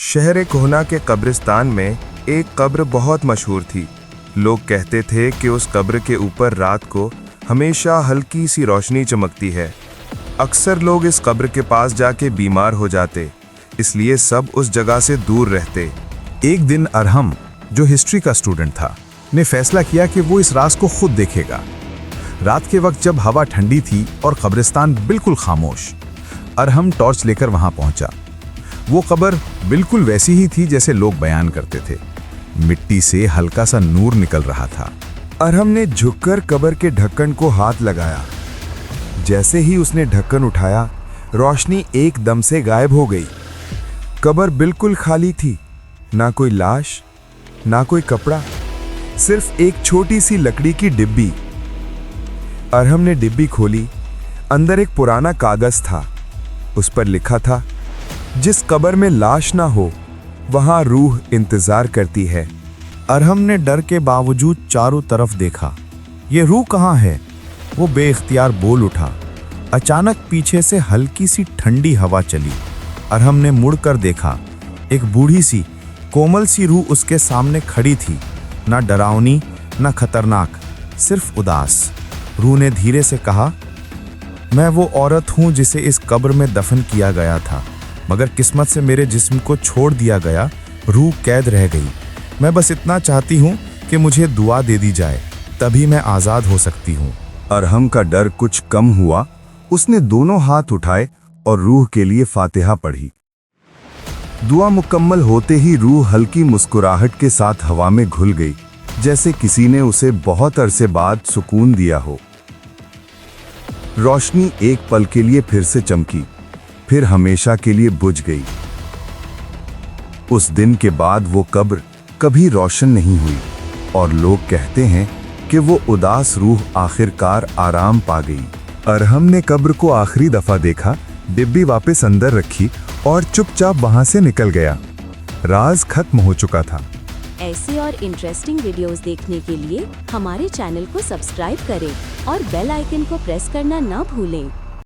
शहर कोहना के कब्रिस्तान में एक कब्र बहुत मशहूर थी। लोग कहते थे कि उस कब्र के ऊपर रात को हमेशा हल्की सी रोशनी चमकती है। अक्सर लोग इस कब्र के पास जाके बीमार हो जाते, इसलिए सब उस जगह से दूर रहते। एक दिन अरहम, जो हिस्ट्री का स्टूडेंट था, ने फैसला किया कि वो इस राज को खुद देखेगा। रात के वक्त जब हवा ठंडी थी और कब्रिस्तान बिल्कुल खामोश, अरहम टॉर्च लेकर वहां पहुंचा। वो कब्र बिल्कुल वैसी ही थी जैसे लोग बयान करते थे। मिट्टी से हल्का सा नूर निकल रहा था। अरहम ने झुककर कब्र के ढक्कन को हाथ लगाया। जैसे ही उसने ढक्कन उठाया, रोशनी एकदम से गायब हो गई। कब्र बिल्कुल खाली थी, ना कोई लाश, ना कोई कपड़ा, सिर्फ एक छोटी सी लकड़ी की डिब्बी। अरहम ने डिब्बी खोली। अंदर एक पुराना कागज था। उस पर लिखा था, जिस कब्र में लाश ना हो, वहां रूह इंतजार करती है। अरहम ने डर के बावजूद चारों तरफ देखा। ये रूह कहाँ है? वो बेइख्तियार बोल उठा। अचानक पीछे से हल्की सी ठंडी हवा चली। अरहम ने मुड़कर देखा। एक बूढ़ी सी कोमल सी रूह उसके सामने खड़ी थी, ना डरावनी ना खतरनाक, सिर्फ उदास। रूह ने धीरे से कहा, मैं वो औरत हूं जिसे इस कब्र में दफन किया गया था, मगर किस्मत से मेरे जिस्म को छोड़ दिया गया। रूह कैद रह गई। मैं बस इतना चाहती हूं कि मुझे दुआ दे दी जाए, तभी मैं आज़ाद हो सकती हूं। अरहम का डर कुछ कम हुआ। उसने दोनों हाथ उठाए और रूह के लिए फातिहा पढ़ी। दुआ मुकम्मल होते ही रूह हल्की मुस्कुराहट के साथ हवा में घुल गई, जैसे किसी ने उसे बहुत अरसे बाद सुकून दिया हो। रोशनी एक पल के लिए फिर से चमकी, फिर हमेशा के लिए बुझ गई। उस दिन के बाद वो कब्र कभी रोशन नहीं हुई और लोग कहते हैं कि वो उदास रूह आखिरकार आराम पा गई। अरहम ने कब्र को आखिरी दफा देखा, डिब्बी वापस अंदर रखी और चुपचाप वहां से निकल गया। राज खत्म हो चुका था। ऐसे और इंटरेस्टिंग वीडियोस देखने के लिए हमारे चैनल को सब्सक्राइब करें और बेल आइकन को प्रेस करना ना भूलें।